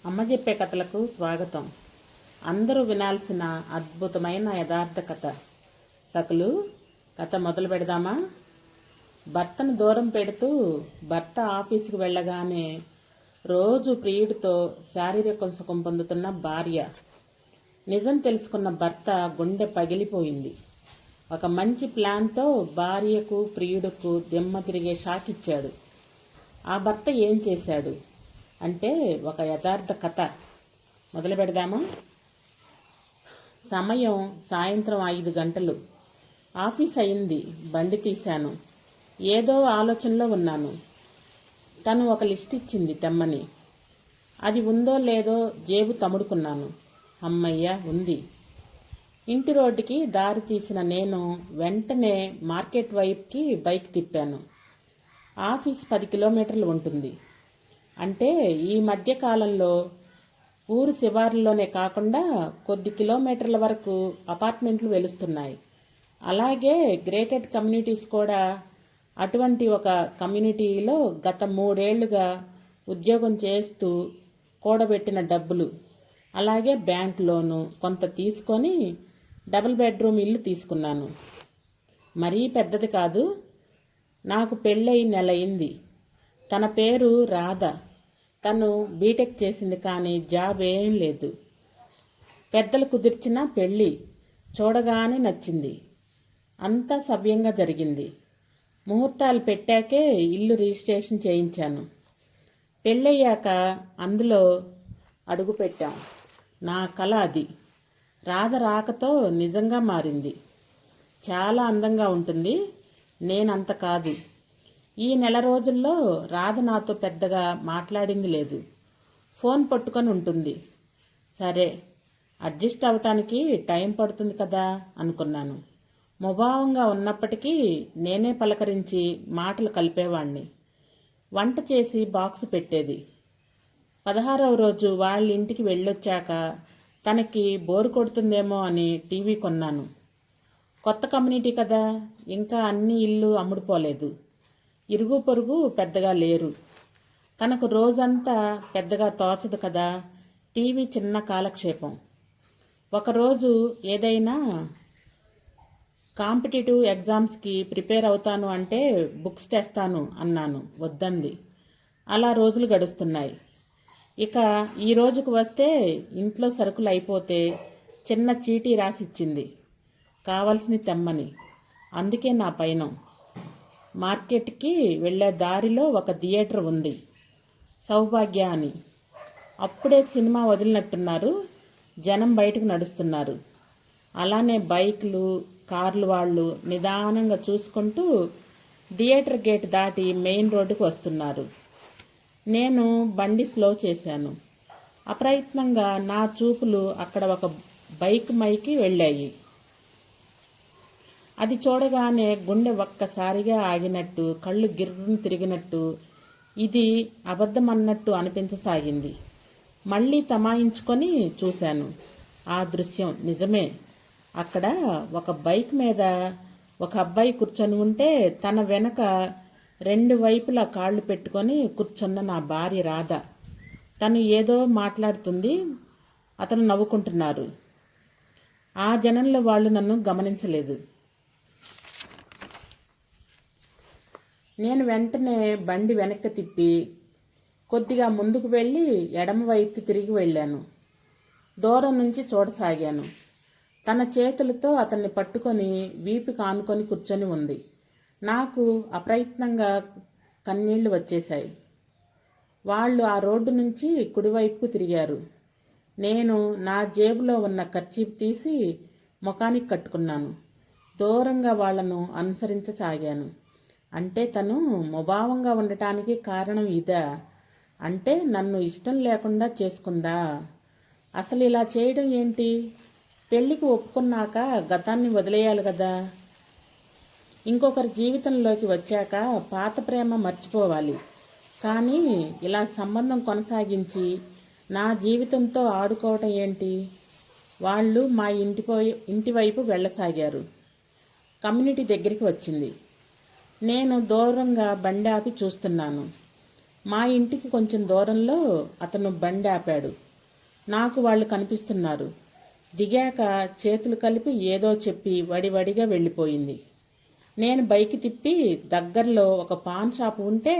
అమ్మ చెప్పే కథలకు స్వాగతం. అందరూ వినాల్సిన అద్భుతమైన యథార్థ కథ. సకులు, కథ మొదలు పెడదామా? భర్తను దూరం పెడుతూ భర్త ఆఫీసుకు వెళ్ళగానే రోజు ప్రియుడితో శారీరక సుఖం పొందుతున్న భార్య. నిజం తెలుసుకున్న భర్త గుండె పగిలిపోయింది. ఒక మంచి ప్లాన్తో భార్యకు ప్రియుడుకు దిమ్మ తిరిగే షాక్ ఇచ్చాడు. ఆ భర్త ఏం చేశాడు అంటే ఒక యథార్థ కథ. మొదలు పెడదామా? సమయం సాయంత్రం 5 గంటలు. ఆఫీస్ అయింది. బండి తీశాను. ఏదో ఆలోచనలో ఉన్నాను. తను ఒక లిస్ట్ ఇచ్చింది తెమ్మని. అది ఉందో లేదో జేబు తముడుకున్నాను. అమ్మయ్య, ఉంది. ఇంటి రోడ్డుకి దారి తీసిన నేను వెంటనే మార్కెట్ వైపుకి బైక్ తిప్పాను. ఆఫీస్ 10 కిలోమీటర్లు ఉంటుంది. అంటే ఈ మధ్య కాలంలో ఊరు శివార్లలోనే కాకుండా కొద్ది కిలోమీటర్ల వరకు అపార్ట్మెంట్లు వెలుస్తున్నాయి. అలాగే గ్రేటెడ్ కమ్యూనిటీస్ కూడా. అటువంటి ఒక కమ్యూనిటీలో గత 3 ఏళ్లుగా ఉద్యోగం చేస్తూ కూడబెట్టిన డబ్బులు, అలాగే బ్యాంక్ లోను కొంత తీసుకొని డబుల్ బెడ్రూమ్ ఇల్లు తీసుకున్నాను. మరీ పెద్దది కాదు. నాకు పెళ్ళై నెలయింది. తన పేరు రాధ. తను బీటెక్ చేసింది, కానీ జాబ్ ఏం లేదు. పెద్దలు కుదిర్చిన పెళ్ళి. చూడగానే నచ్చింది. అంతా సవ్యంగా జరిగింది. ముహూర్తాలు పెట్టాకే ఇల్లు రిజిస్ట్రేషన్ చేయించాను. పెళ్ళయ్యాక అందులో అడుగుపెట్టాం. నా కల అది. రాధ రాకతో నిజంగా మారింది. చాలా అందంగా ఉంటుంది. నేనంత కాదు. ఈ నెల రోజుల్లో రాధ నాతో పెద్దగా మాట్లాడింది లేదు. ఫోన్ పట్టుకొని ఉంటుంది. సరే, అడ్జస్ట్ అవటానికి టైం పడుతుంది కదా అనుకున్నాను. ముభావంగా ఉన్నప్పటికీ నేనే పలకరించి మాటలు కలిపేవాణ్ణి. వంట చేసి బాక్స్ పెట్టేది. 16వ రోజు వాళ్ళ ఇంటికి వెళ్ళొచ్చాక తనకి బోరు కొడుతుందేమో అని టీవీ కొన్నాను. కొత్త కమ్యూనిటీ కదా, ఇంకా అన్ని ఇల్లు అమ్ముడుపోలేదు. ఇరుగు పొరుగు పెద్దగా లేరు. తనకు రోజంతా పెద్దగా తోచదు కదా. టీవీ చిన్న కాలక్షేపం. ఒకరోజు ఏదైనా కాంపిటేటివ్ ఎగ్జామ్స్కి ప్రిపేర్ అవుతాను అంటే బుక్స్ తెస్తాను అన్నాను. వద్దంది. అలా రోజులు గడుస్తున్నాయి. ఇక ఈ రోజుకు వస్తే ఇంట్లో సరుకులు అయిపోతే చిన్న చీటీ రాసిచ్చింది, కావలసినవి తెమ్మని. అందుకే నా పయనం. మార్కెట్కి వెళ్ళే దారిలో ఒక థియేటర్ ఉంది, సౌభాగ్య అని. అప్పుడే సినిమా వదిలినట్టున్నారు. జనం బయటకు నడుస్తున్నారు. అలానే బైకులు, కార్లు వాళ్ళు నిదానంగా చూసుకుంటూ థియేటర్ గేట్ దాటి మెయిన్ రోడ్డుకు వస్తున్నారు. నేను బండి స్లో చేశాను. అప్రయత్నంగా నా చూపులు అక్కడ ఒక బైక్ మైకి వెళ్ళాయి. అది చూడగానే గుండె ఒక్కసారిగా ఆగినట్టు, కళ్ళు గిర్రును తిరిగినట్టు, ఇది అబద్ధమన్నట్టు అనిపించసాగింది. మళ్ళీ తమాయించుకొని చూశాను. ఆ దృశ్యం నిజమే. అక్కడ ఒక బైక్ మీద ఒక అబ్బాయి కూర్చొని ఉంటే తన వెనక 2 వైపులా కాళ్ళు పెట్టుకొని కూర్చున్న నా భార్య రాధ. తను ఏదో మాట్లాడుతుంది. అతను నవ్వుకుంటున్నారు. ఆ జనంలో వాళ్ళు నన్ను గమనించలేదు. నేను వెంటనే బండి వెనక్కి తిప్పి కొద్దిగా ముందుకు వెళ్ళి ఎడమ వైపుకి తిరిగి వెళ్ళాను. దూరం నుంచి చూడసాగాను. తన చేతులతో అతన్ని పట్టుకొని వీపు కానుకొని కూర్చొని ఉంది. నాకు అప్రయత్నంగా కన్నీళ్లు వచ్చేశాయి. వాళ్ళు ఆ రోడ్డు నుంచి కుడివైపుకు తిరిగారు. నేను నా జేబులో ఉన్న కర్చీఫ్ తీసి ముఖానికి కట్టుకున్నాను. దూరంగా వాళ్లను అనుసరించసాగాను. అంటే తను ముభావంగా ఉండటానికి కారణం ఇదా? అంటే నన్ను ఇష్టం లేకుండా చేసుకుందా? అసలు ఇలా చేయడం ఏంటి? పెళ్ళికి ఒప్పుకున్నాక గతాన్ని వదిలేయాలి కదా. ఇంకొకరి జీవితంలోకి వచ్చాక పాత ప్రేమ మర్చిపోవాలి. కానీ ఇలా సంబంధం కొనసాగించి నా జీవితంతో ఆడుకోవటం ఏంటి? వాళ్ళు మా ఇంటి వైపు వెళ్ళసాగారు. కమ్యూనిటీ దగ్గరికి వచ్చింది. నేను దూరంగా బండి ఆపి చూస్తున్నాను. మా ఇంటికి కొంచెం దూరంలో అతను బండి ఆపాడు. నాకు వాళ్ళు కనిపిస్తున్నారు. దిగాక చేతులు కలిపి ఏదో చెప్పి వడివడిగా వెళ్ళిపోయింది. నేను బైక్ తిప్పి దగ్గరలో ఒక పాన్ షాప్ ఉంటే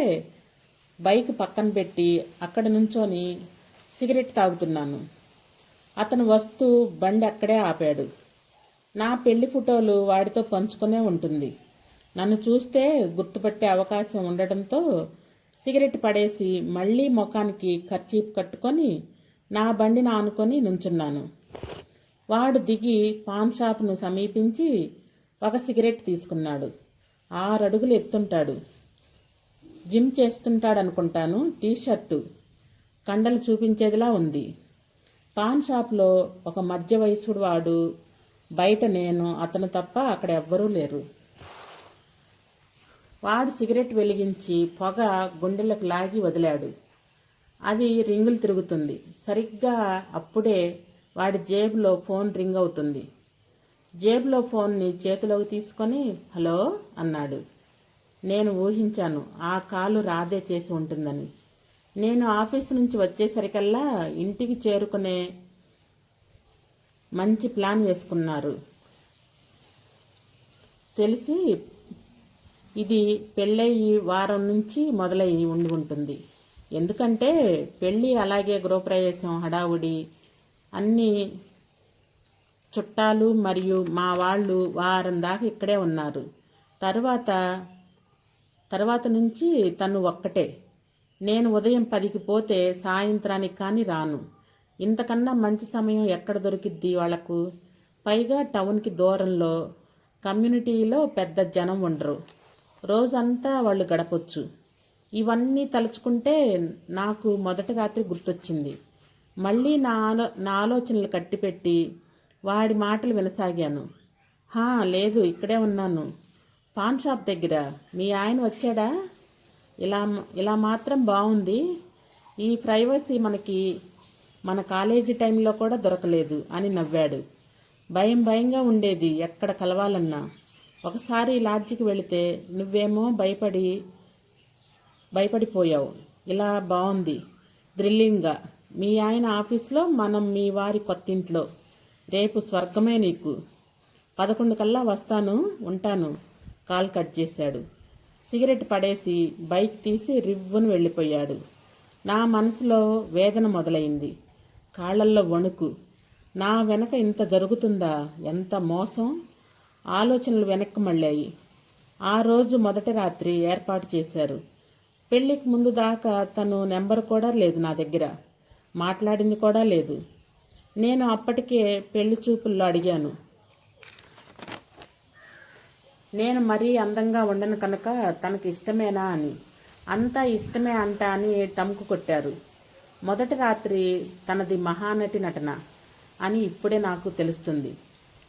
బైక్ పక్కన పెట్టి అక్కడ నుంచొని సిగరెట్ తాగుతున్నాను. అతను వస్తూ బండి అక్కడే ఆపాడు. నా పెళ్లి ఫోటోలు వాడితో పంచుకునే ఉంటుంది. నన్ను చూస్తే గుర్తుపట్టే అవకాశం ఉండటంతో సిగరెట్ పడేసి మళ్ళీ ముఖానికి కర్చీప్ కట్టుకొని నా బండిని ఆనుకొని నుంచున్నాను. వాడు దిగి పాన్ షాప్ను సమీపించి ఒక సిగరెట్ తీసుకున్నాడు. 6 అడుగులు ఎత్తుంటాడు. జిమ్ చేస్తుంటాడనుకుంటాను. టీషర్టు కండలు చూపించేదిలా ఉంది. పాన్ షాప్లో ఒక మధ్య వయసుడు వాడు, బయట నేను, అతను తప్ప అక్కడ ఎవ్వరూ లేరు. వాడు సిగరెట్ వెలిగించి పొగ గుండెలకు లాగి వదిలాడు. అది రింగులు తిరుగుతుంది. సరిగ్గా అప్పుడే వాడి జేబులో ఫోన్ రింగ్ అవుతుంది. జేబులో ఫోన్ని చేతిలోకి తీసుకొని హలో అన్నాడు. నేను ఊహించాను ఆ కాలు రాధే చేసి ఉంటుందని. నేను ఆఫీసు నుంచి వచ్చేసరికల్లా ఇంటికి చేరుకునే మంచి ప్లాన్ వేసుకున్నారు. తెలిసి ఇది పెళ్ళయి వారం నుంచి మొదలయ్యి ఉండి ఉంటుంది. ఎందుకంటే పెళ్ళి అలాగే గృహప్రవేశం హడావుడి అన్నీ చుట్టాలు మరియు మా వాళ్ళు వారం దాకా ఇక్కడే ఉన్నారు. తర్వాత నుంచి తను ఒక్కటే. నేను ఉదయం 10కి పోతే సాయంత్రానికి కానీ రాను. ఇంతకన్నా మంచి సమయం ఎక్కడ దొరికిద్ది వాళ్లకు? పైగా టౌన్కి దూరంలో కమ్యూనిటీలో పెద్ద జనం ఉండరు. రోజంతా వాళ్ళు గడపొచ్చు. ఇవన్నీ తలుచుకుంటే నాకు మొదటి రాత్రి గుర్తొచ్చింది. మళ్ళీ నా ఆలోచనలు కట్టిపెట్టి వాడి మాటలు వినసాగాను. లేదు, ఇక్కడే ఉన్నాను. పాన్ షాప్ దగ్గర. మీ ఆయన వచ్చాడా? ఇలా మాత్రం బాగుంది. ఈ ప్రైవసీ మనకి మన కాలేజీ టైంలో కూడా దొరకలేదు అని నవ్వాడు. భయంగా ఉండేది ఎక్కడ కలవాలన్నా. ఒకసారి లాడ్జికి వెళితే నువ్వేమో భయపడిపోయావు. ఇలా బాగుంది, థ్రిల్లింగ్గా. మీ ఆయన ఆఫీస్లో, మనం మీ వారి కొత్తింట్లో. రేపు స్వర్గమే నీకు. 11 కల్లా వస్తాను, ఉంటాను. కాల్ కట్ చేశాడు. సిగరెట్ పడేసి బైక్ తీసి రివ్వును వెళ్ళిపోయాడు. నా మనసులో వేదన మొదలైంది. కాళ్లల్లో వణుకు. నా వెనక ఇంత జరుగుతుందా? ఎంత మోసం! ఆలోచనలు వెనక్కి మళ్ళాయి. ఆ రోజు మొదటి రాత్రి ఏర్పాటు చేశారు. పెళ్లికి ముందు దాకా తను నెంబర్ కూడా లేదు నా దగ్గర. మాట్లాడింది కూడా లేదు. నేను అప్పటికే పెళ్లి చూపుల్లో అడిగాను. నేను మరీ అందంగా ఉండను కనుక తనకు ఇష్టమేనా అని. అంతా ఇష్టమే అంట అని టముకు కొట్టారు. మొదటి రాత్రి తనది మహానటి నటన అని ఇప్పుడే నాకు తెలుస్తుంది.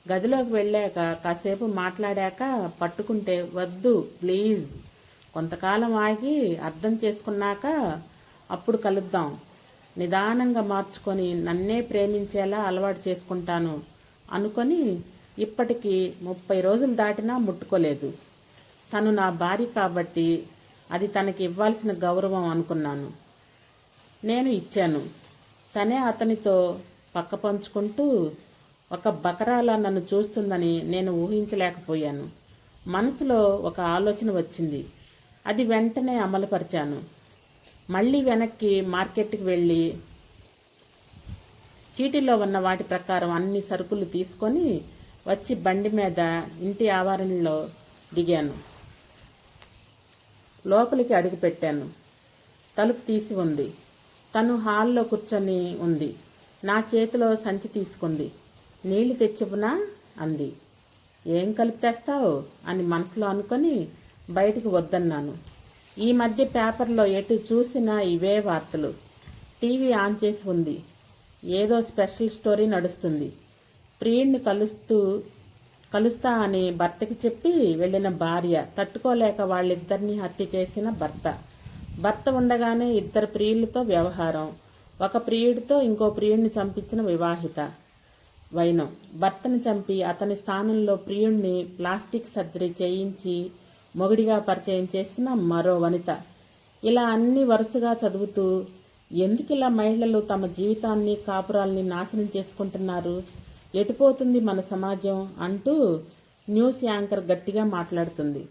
గదిలోకి వెళ్ళాక కాసేపు మాట్లాడాక పట్టుకుంటే వద్దు ప్లీజ్, కొంతకాలం ఆగి అర్థం చేసుకున్నాక అప్పుడు కలుద్దాం. నిదానంగా మార్చుకొని నన్నే ప్రేమించేలా అలవాటు చేసుకుంటాను అనుకొని ఇప్పటికి 30 రోజులు దాటినా ముట్టుకోలేదు. తను నా భార్య కాబట్టి అది తనకి ఇవ్వాల్సిన గౌరవం అనుకున్నాను. నేను ఇచ్చాను. తనే అతనితో పక్క పంచుకుంటూ ఒక బకరాలా నన్ను చూస్తుందని నేను ఊహించలేకపోయాను. మనసులో ఒక ఆలోచన వచ్చింది. అది వెంటనే అమలుపరిచాను. మళ్ళీ వెనక్కి మార్కెట్కి వెళ్ళి చీటీలో ఉన్న వాటి ప్రకారం అన్ని సరుకులు తీసుకొని వచ్చి బండి మీద ఇంటి ఆవరణలో దిగాను. లోపలికి అడుగుపెట్టాను. తలుపు తీసి ఉంది. తను హాల్లో కూర్చొని ఉంది. నా చేతిలో సంచి తీసుకుంది. నీళ్లు తెచ్చివునా అంది. ఏం కలిపి తెస్తావు అని మనసులో అనుకొని బయటికి వద్దన్నాను. ఈ మధ్య పేపర్లో ఎటు చూసినా ఇవే వార్తలు. టీవీ ఆన్ చేసి ఉంది. ఏదో స్పెషల్ స్టోరీ నడుస్తుంది. ప్రియుడిని కలుస్తా అని భర్తకి చెప్పి వెళ్ళిన భార్య, తట్టుకోలేక వాళ్ళిద్దరినీ హత్య చేసిన భర్త ఉండగానే 2 ప్రియులతో వ్యవహారం, ఒక ప్రియుడితో ఇంకో ప్రియుడిని చంపించిన వివాహిత వైనం, భర్తని చంపి అతని స్థానంలో ప్రియుడిని ప్లాస్టిక్ సర్జరీ చేయించి మొగుడిగా పరిచయం చేసిన మరో వనిత. ఇలా అన్ని వరుసగా చదువుతూ ఎందుకు ఇలా మహిళలు తమ జీవితాన్ని కాపురాల్ని నాశనం చేసుకుంటున్నారు, ఎటుపోతుంది మన సమాజం అంటూ న్యూస్ యాంకర్ గట్టిగా మాట్లాడుతుంది.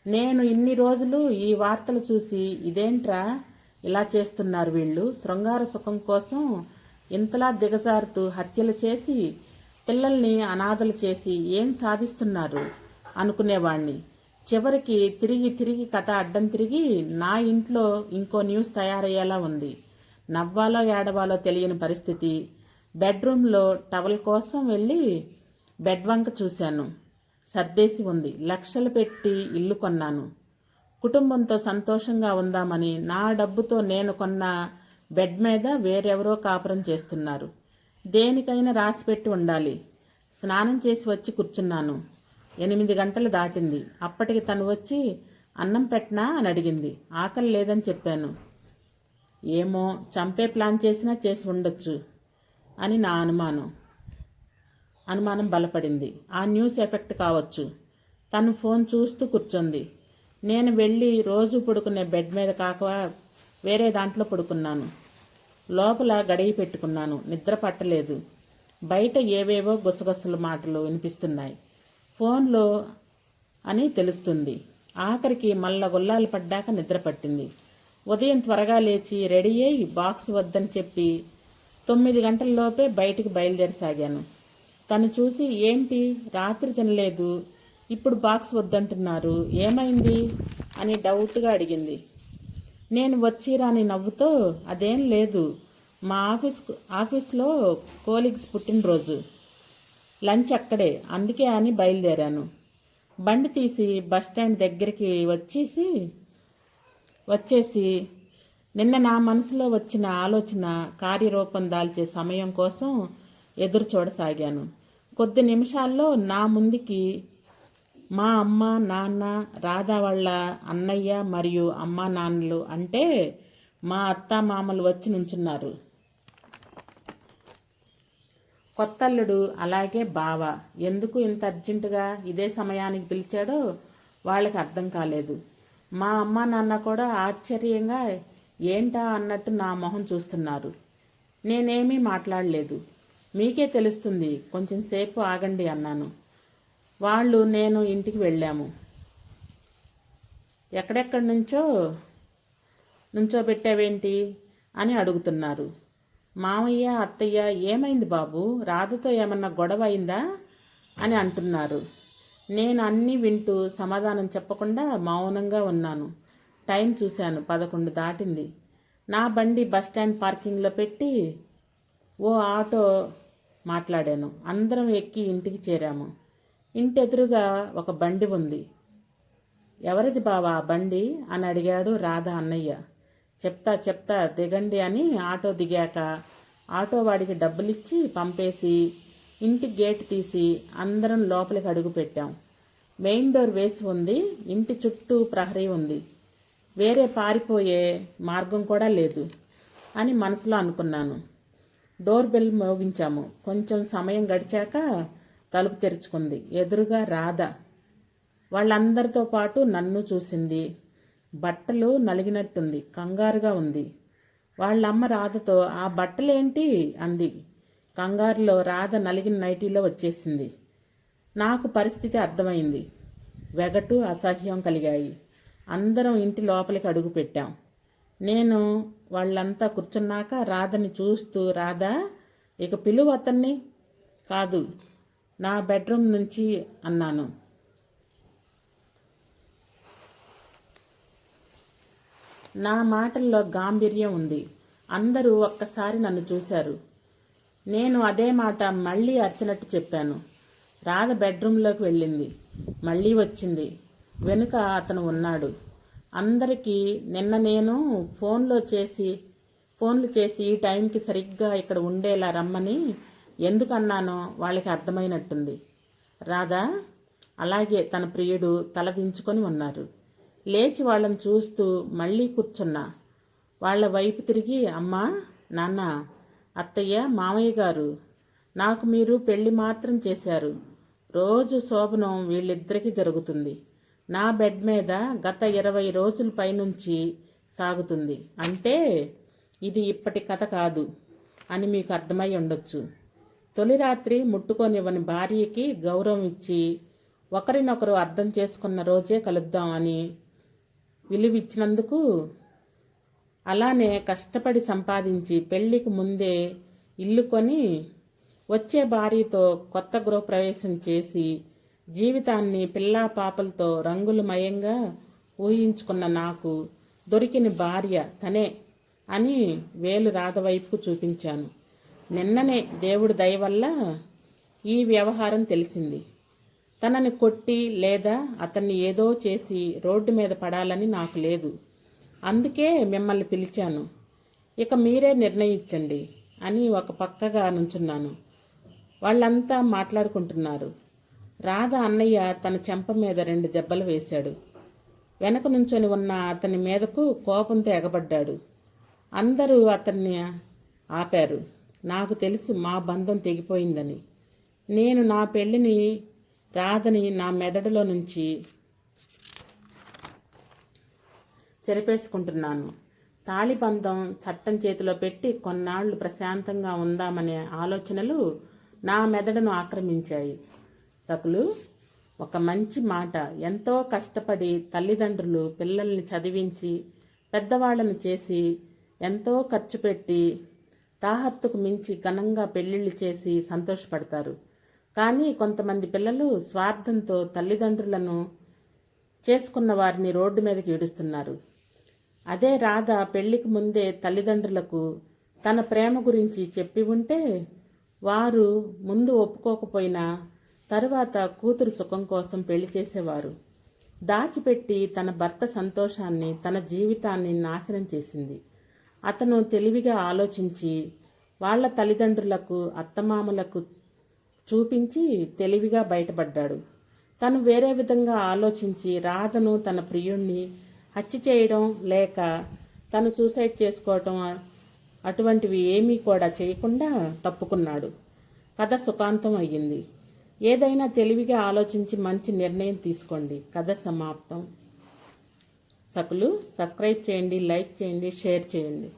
నేను ఇన్ని రోజులు ఈ వార్తలు చూసి ఇదేంట్రా ఇలా చేస్తున్నారు వీళ్ళు, శృంగార సుఖం కోసం ఇంతలా దిగజారుతూ హత్యలు చేసి పిల్లల్ని అనాథలు చేసి ఏం సాధిస్తున్నారు అనుకునేవాణ్ణి. చివరికి తిరిగి తిరిగి కథ అడ్డం తిరిగి నా ఇంట్లో ఇంకో న్యూస్ తయారయ్యేలా ఉంది. నవ్వాలో ఏడవాలో తెలియని పరిస్థితి. బెడ్రూమ్లో టవల్ కోసం వెళ్ళి బెడ్ వంక చూశాను. సర్దేసి ఉంది. లక్షలు పెట్టి ఇల్లు కొన్నాను. కుటుంబంతో సంతోషంగా ఉందామని నా డబ్బుతో నేను కొన్న బెడ్ మీద వేరెవరో కాపురం చేస్తున్నారు. దేనికైనా రాసిపెట్టి ఉండాలి. స్నానం చేసి వచ్చి కూర్చున్నాను. 8 గంటలు దాటింది. అప్పటికి తను వచ్చి అన్నం పెట్టనా అని అడిగింది. ఆకలి లేదని చెప్పాను. ఏమో చంపే ప్లాన్ చేసినా చేసి ఉండొచ్చు అని నా అనుమానం బలపడింది. ఆ న్యూస్ ఎఫెక్ట్ కావచ్చు. తను ఫోన్ చూస్తూ కూర్చుంది. నేను వెళ్ళి రోజు పడుకునే బెడ్ మీద కాక వేరే దాంట్లో పడుకున్నాను. లోపల గడియ పెట్టుకున్నాను. నిద్ర పట్టలేదు. బయట ఏవేవో గుసగుసల మాటలు వినిపిస్తున్నాయి. ఫోన్లో అని తెలుస్తుంది. ఆఖరికి మళ్ళా గొల్లాలు పడ్డాక నిద్ర పట్టింది. ఉదయం త్వరగా లేచి రెడీ అయి బాక్స్ వద్దని చెప్పి 9 గంటల్లోపే బయటికి బయలుదేరసాగాను. తను చూసి ఏంటి రాత్రి తినలేదు, ఇప్పుడు బాక్స్ వద్దంటున్నారు, ఏమైంది అని డౌట్గా అడిగింది. నేను వచ్చి రాని నవ్వుతో అదేం లేదు, మా ఆఫీస్లో కోలీగ్స్ పుట్టినరోజు, లంచ్ అక్కడే, అందుకే అని బయలుదేరాను. బండి తీసి బస్టాండ్ దగ్గరికి వచ్చేసి నిన్న నా మనసులో వచ్చిన ఆలోచన కార్యరూపం దాల్చే సమయం కోసం ఎదురు చూడసాగాను. కొద్ది నిమిషాల్లో నా ముందుకి మా అమ్మ నాన్న, రాధా వాళ్ళ అన్నయ్య మరియు అమ్మా నాన్నలు అంటే మా అత్త మామలు వచ్చి నుంచున్నారు. కొత్తల్లుడు అలాగే బావ. ఎందుకు ఇంత అర్జెంటుగా ఇదే సమయానికి పిలిచాడో వాళ్ళకి అర్థం కాలేదు. మా అమ్మ నాన్న కూడా ఆశ్చర్యంగా ఏంటా అన్నట్టు నా మొహం చూస్తున్నారు. నేనేమీ మాట్లాడలేదు. మీకే తెలుస్తుంది, కొంచెం సేపు ఆగండి అన్నాను. వాళ్ళు నేను ఇంటికి వెళ్ళాము. ఎక్కడెక్కడి నుంచో పెట్టావేంటి అని అడుగుతున్నారు. మామయ్య అత్తయ్య ఏమైంది బాబు, రాధతో ఏమన్నా గొడవ అయిందా అని అంటున్నారు. నేను అన్నీ వింటూ సమాధానం చెప్పకుండా మౌనంగా ఉన్నాను. టైం చూశాను, 11 దాటింది. నా బండి బస్టాండ్ పార్కింగ్లో పెట్టి ఓ ఆటో మాట్లాడాను. అందరం ఎక్కి ఇంటికి చేరాము. ఇంటి ఎదురుగా ఒక బండి ఉంది. ఎవరిది బావా ఆ బండి అని అడిగాడు రాధా అన్నయ్య. చెప్తా దిగండి అని ఆటో దిగాక ఆటో వాడికి డబ్బులిచ్చి పంపేసి ఇంటి గేట్ తీసి అందరం లోపలికి అడుగు పెట్టాం. మెయిన్ డోర్ వేసి ఉంది. ఇంటి చుట్టూ ప్రహరీ ఉంది. వేరే పారిపోయే మార్గం కూడా లేదు అని మనసులో అనుకున్నాను. డోర్ బెల్ మోగించాము. కొంచెం సమయం గడిచాక తలుపు తెరుచుకుంది. ఎదురుగా రాధ. వాళ్ళందరితో పాటు నన్ను చూసింది. బట్టలు నలిగినట్టుంది, కంగారుగా ఉంది. వాళ్ళమ్మ రాధతో ఆ బట్టలేంటి అంది. కంగారులో రాధ నలిగిన నైటీలో వచ్చేసింది. నాకు పరిస్థితి అర్థమైంది. వెగటు అసహ్యం కలిగాయి. అందరం ఇంటి లోపలికి అడుగు పెట్టాం. నేను వాళ్ళంతా కూర్చున్నాక రాధని చూస్తూ, రాధా ఇక పిలువు అతన్ని. కాదు, నా బెడ్రూమ్ నుంచి అన్నాను. నా మాటల్లో గాంభీర్యం ఉంది. అందరూ ఒక్కసారి నన్ను చూశారు. నేను అదే మాట మళ్ళీ అరిచినట్టు చెప్పాను. రాధ బెడ్రూమ్లోకి వెళ్ళింది. మళ్ళీ వచ్చింది. వెనుక అతను ఉన్నాడు. అందరికీ నిన్న నేను ఫోన్లు చేసి ఈ టైంకి సరిగ్గా ఇక్కడ ఉండేలా రమ్మని ఎందుకన్నానో వాళ్ళకి అర్థమైనట్టుంది. రాధా అలాగే తన ప్రియుడు తలదించుకొని ఉన్నారు. లేచి వాళ్ళని చూస్తూ మళ్ళీ కూర్చున్నా. వాళ్ళ వైపు తిరిగి అమ్మా నాన్న, అత్తయ్య, మామయ్య గారు, నాకు మీరు పెళ్లి మాత్రం చేశారు. రోజు శోభనం వీళ్ళిద్దరికీ జరుగుతుంది. నా బెడ్ మీద గత 20 రోజుల పైనుంచి సాగుతుంది. అంటే ఇది ఇప్పటి కథ కాదు అని మీకు అర్థమై ఉండొచ్చు. తొలి రాత్రి ముట్టుకొనివ్వని భార్యకి గౌరవం ఇచ్చి ఒకరినొకరు అర్థం చేసుకున్న రోజే కలుద్దాం అని విలువిచ్చినందుకు, అలానే కష్టపడి సంపాదించి పెళ్లికి ముందే ఇల్లు కొని వచ్చే భార్యతో కొత్త గృహప్రవేశం చేసి జీవితాన్ని పిల్లా పాపలతో రంగులమయంగా ఊహించుకున్న నాకు దొరికిన భార్య తనే అని వేలు రాధ వైపుకు చూపించాను. నిన్ననే దేవుడి దయ వల్ల ఈ వ్యవహారం తెలిసింది. తనని కొట్టి లేదా అతన్ని ఏదో చేసి రోడ్డు మీద పడాలని నాకు లేదు. అందుకే మిమ్మల్ని పిలిచాను. ఇక మీరే నిర్ణయించండి అని ఒక పక్కగా నుంచున్నాను. వాళ్ళంతా మాట్లాడుకుంటున్నారు. రాధ అన్నయ్య తన చెంప మీద 2 దెబ్బలు వేశాడు. వెనక నుంచొని ఉన్న అతని మీదకు కోపంతో ఎగబడ్డాడు. అందరూ అతన్ని ఆపారు. నాకు తెలుసు మా బంధం తెగిపోయిందని. నేను నా పెళ్లిని రాధని నా మెదడులో నుంచి చెరిపేసుకుంటున్నాను. తాళిబంధం చట్టం చేతిలో పెట్టి కొన్నాళ్లు ప్రశాంతంగా ఉందామనే ఆలోచనలు నా మెదడును ఆక్రమించాయి. సకులు, ఒక మంచి మాట. ఎంతో కష్టపడి తల్లిదండ్రులు పిల్లల్ని చదివించి పెద్దవాళ్ళని చేసి ఎంతో ఖర్చు పెట్టి తాహత్తుకు మించి ఘనంగా పెళ్లిళ్ళు చేసి సంతోషపడతారు. కానీ కొంతమంది పిల్లలు స్వార్థంతో తల్లిదండ్రులను చేసుకున్న వారిని రోడ్డు మీదకి ఈడుస్తున్నారు. అదే రాధ పెళ్లికి ముందే తల్లిదండ్రులకు తన ప్రేమ గురించి చెప్పి ఉంటే వారు ముందు ఒప్పుకోకపోయినా తరువాత కూతురు సుఖం కోసం పెళ్లి చేసేవారు. దాచిపెట్టి తన భర్త సంతోషాన్ని, తన జీవితాన్ని నాశనం చేసింది. అతను తెలివిగా ఆలోచించి వాళ్ళ తల్లిదండ్రులకు అత్తమామలకు చూపించి తెలివిగా బయటపడ్డాడు. తను వేరే విధంగా ఆలోచించి రాధను తన ప్రియుణ్ణి హత్య చేయడం లేక తను సూసైడ్ చేసుకోవటం అటువంటివి ఏమీ కూడా చేయకుండా తప్పుకున్నాడు. కథ సుఖాంతం అయ్యింది. ఏదైనా తెలివిగా ఆలోచించి మంచి నిర్ణయం తీసుకోండి. కథ సమాప్తం. సకులు, సబ్స్క్రైబ్ చేయండి, లైక్ చేయండి, షేర్ చేయండి.